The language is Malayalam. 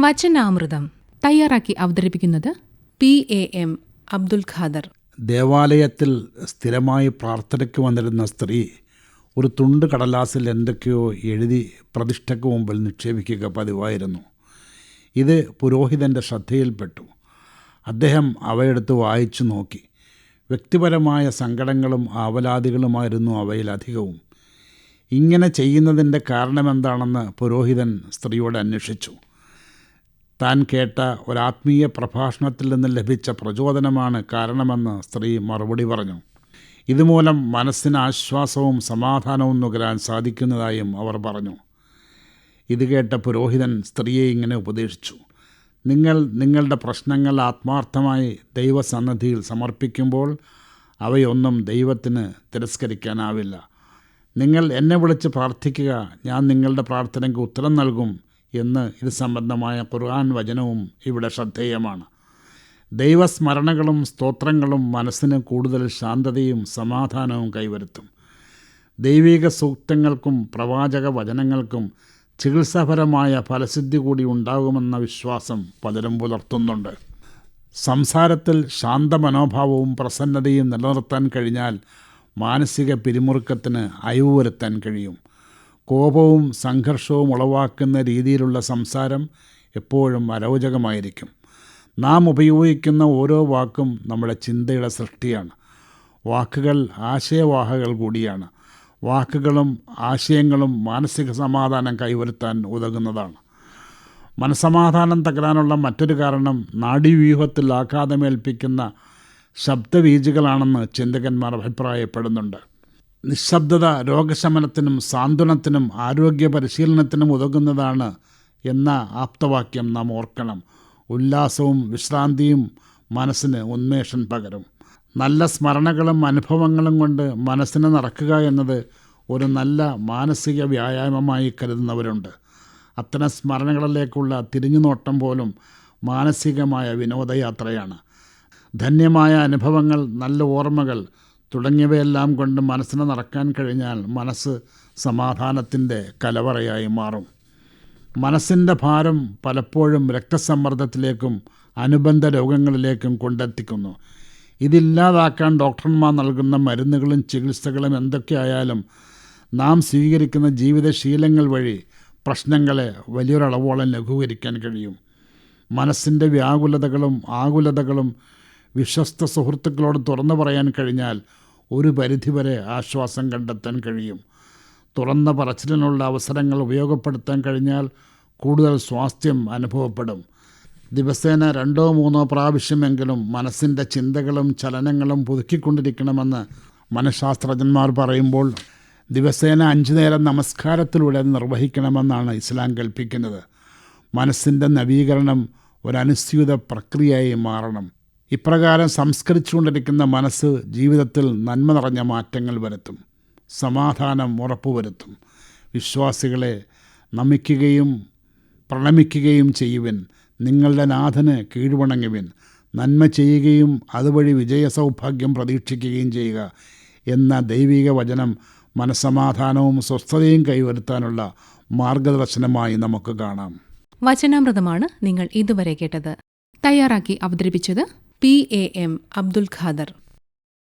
വചനാമൃതം തയ്യാറാക്കി അവതരിപ്പിക്കുന്നത് PAM അബ്ദുൽ ഖാദർ. ദേവാലയത്തിൽ സ്ഥിരമായി പ്രാർത്ഥനയ്ക്ക് വന്നിരുന്ന സ്ത്രീ ഒരു തുണ്ട് കടലാസിൽ എന്തൊക്കെയോ എഴുതി പ്രതിഷ്ഠയ്ക്ക് മുമ്പിൽ നിക്ഷേപിക്കുക പതിവായിരുന്നു. ഇത് പുരോഹിതൻ്റെ ശ്രദ്ധയിൽപ്പെട്ടു. അദ്ദേഹം അവയെടുത്ത് വായിച്ചു നോക്കി. വ്യക്തിപരമായ സങ്കടങ്ങളും ആവലാതികളുമായിരുന്നു അവയിലധികവും. ഇങ്ങനെ ചെയ്യുന്നതിൻ്റെ കാരണമെന്താണെന്ന് പുരോഹിതൻ സ്ത്രീയോട് അന്വേഷിച്ചു. താൻ കേട്ട ഒരാത്മീയ പ്രഭാഷണത്തിൽ നിന്ന് ലഭിച്ച പ്രചോദനമാണ് കാരണമെന്ന് സ്ത്രീ മറുപടി പറഞ്ഞു. ഇതുമൂലം മനസ്സിന് ആശ്വാസവും സമാധാനവും നുകരാൻ സാധിക്കുന്നതായും അവർ പറഞ്ഞു. ഇത് കേട്ട പുരോഹിതൻ സ്ത്രീയെ ഇങ്ങനെ ഉപദേശിച്ചു: നിങ്ങൾ നിങ്ങളുടെ പ്രശ്നങ്ങൾ ആത്മാർത്ഥമായി ദൈവസന്നിധിയിൽ സമർപ്പിക്കുമ്പോൾ അവയൊന്നും ദൈവത്തിന് തിരസ്കരിക്കാനാവില്ല. നിങ്ങൾ എന്നെ വിളിച്ച് പ്രാർത്ഥിക്കുക, ഞാൻ നിങ്ങളുടെ പ്രാർത്ഥനയ്ക്ക് ഉത്തരം നൽകും എന്ന് ഇത് സംബന്ധമായ ഖുർആൻ വചനവും ഇവിടെ ശ്രദ്ധേയമാണ്. ദൈവസ്മരണകളും സ്തോത്രങ്ങളും മനസ്സിന് കൂടുതൽ ശാന്തതയും സമാധാനവും കൈവരുത്തും. ദൈവിക സൂക്തങ്ങൾക്കും പ്രവാചക വചനങ്ങൾക്കും ചികിത്സാപരമായ ഫലസിദ്ധി കൂടി ഉണ്ടാകുമെന്ന വിശ്വാസം പലരും പുലർത്തുന്നുണ്ട്. സംസാരത്തിൽ ശാന്ത മനോഭാവവും പ്രസന്നതയും നിലനിർത്താൻ കഴിഞ്ഞാൽ മാനസിക പിരിമുറുക്കത്തിന് അയവ് വരുത്താൻ കഴിയും. കോപവും സംഘർഷവും ഉളവാക്കുന്ന രീതിയിലുള്ള സംസാരം എപ്പോഴും അരോചകമായിരിക്കും. നാം ഉപയോഗിക്കുന്ന ഓരോ വാക്കും നമ്മുടെ ചിന്തയുടെ സൃഷ്ടിയാണ്. വാക്കുകൾ ആശയവാഹകൾ കൂടിയാണ്. വാക്കുകളും ആശയങ്ങളും മാനസിക സമാധാനം കൈവരുത്താൻ ഉതകുന്നതാണ്. മനസമാധാനം തകരാനുള്ള മറ്റൊരു കാരണം നാഡീവ്യൂഹത്തിൽ ആഘാതമേൽപ്പിക്കുന്ന ശബ്ദവീചികളാണെന്ന് ചിന്തകന്മാർ അഭിപ്രായപ്പെടുന്നുണ്ട്. നിശബ്ദത രോഗശമനത്തിനും സാന്ത്വനത്തിനും ആരോഗ്യ പരിശീലനത്തിനും ഉതകുന്നതാണ് എന്ന ആപ്തവാക്യം നാം ഓർക്കണം. ഉല്ലാസവും വിശ്രാന്തിയും മനസ്സിന് ഉന്മേഷം പകരും. നല്ല സ്മരണകളും അനുഭവങ്ങളും കൊണ്ട് മനസ്സിനെ നിറയ്ക്കുക എന്നത് ഒരു നല്ല മാനസിക വ്യായാമമായി കരുതുന്നവരുണ്ട്. അത്തരം സ്മരണകളിലേക്കുള്ള തിരിഞ്ഞുനോട്ടം പോലും മാനസികമായ വിനോദയാത്രയാണ്. ധന്യമായ അനുഭവങ്ങൾ, നല്ല ഓർമ്മകൾ തുടങ്ങിയവയെല്ലാം കൊണ്ട് മനസ്സിനെ നിറയ്ക്കാൻ കഴിഞ്ഞാൽ മനസ്സ് സമാധാനത്തിൻ്റെ കലവറയായി മാറും. മനസ്സിൻ്റെ ഭാരം പലപ്പോഴും രക്തസമ്മർദ്ദത്തിലേക്കും അനുബന്ധ രോഗങ്ങളിലേക്കും കൊണ്ടെത്തിക്കുന്നു. ഇതില്ലാതാക്കാൻ ഡോക്ടർമാർ നൽകുന്ന മരുന്നുകളും ചികിത്സകളും എന്തൊക്കെയായാലും നാം സ്വീകരിക്കുന്ന ജീവിതശീലങ്ങൾ വഴി പ്രശ്നങ്ങളെ വലിയൊരളവോളം ലഘൂകരിക്കാൻ കഴിയും. മനസ്സിൻ്റെ വ്യാകുലതകളും ആകുലതകളും വിശ്വസ്ത സുഹൃത്തുക്കളോട് തുറന്നു പറയാൻ കഴിഞ്ഞാൽ ഒരു പരിധിവരെ ആശ്വാസം കണ്ടെത്താൻ കഴിയും. തുറന്ന പറച്ചിലിനുള്ള അവസരങ്ങൾ ഉപയോഗപ്പെടുത്താൻ കഴിഞ്ഞാൽ കൂടുതൽ സ്വാസ്ഥ്യം അനുഭവപ്പെടും. ദിവസേന 2-3 പ്രാവശ്യമെങ്കിലും മനസ്സിൻ്റെ ചിന്തകളും ചലനങ്ങളും പുതുക്കിക്കൊണ്ടിരിക്കണമെന്ന് മനഃശാസ്ത്രജ്ഞന്മാർ പറയുമ്പോൾ ദിവസേന 5 നേരം നമസ്കാരത്തിലൂടെ നിർവഹിക്കണമെന്നാണ് ഇസ്ലാം കൽപ്പിക്കുന്നത്. മനസ്സിൻ്റെ നവീകരണം ഒരനുസ്യൂത പ്രക്രിയയായി മാറണം. ഇപ്രകാരം സംസ്കരിച്ചുകൊണ്ടിരിക്കുന്ന മനസ്സ് ജീവിതത്തിൽ നന്മ നിറഞ്ഞ മാറ്റങ്ങൾ വരുത്തും, സമാധാനം ഉറപ്പുവരുത്തും. വിശ്വാസികളെ നമിക്കുകയും പ്രണമിക്കുകയും ചെയ്യുവിൻ, നിങ്ങളുടെ നാഥന് കീഴ്വണങ്ങുവിൻ, നന്മ ചെയ്യുകയും അതുവഴി വിജയസൗഭാഗ്യം പ്രതീക്ഷിക്കുകയും ചെയ്യുക എന്ന ദൈവിക വചനം മനസ്സമാധാനവും സ്വസ്ഥതയും കൈവരുത്താനുള്ള മാർഗദർശനമായി നമുക്ക് കാണാം. വചനാമൃതമാണ് നിങ്ങൾ ഇതുവരെ കേട്ടത്. തയ്യാറാക്കി അവതരിപ്പിച്ചത് PAM അബ്ദുൽ ഖാദർ.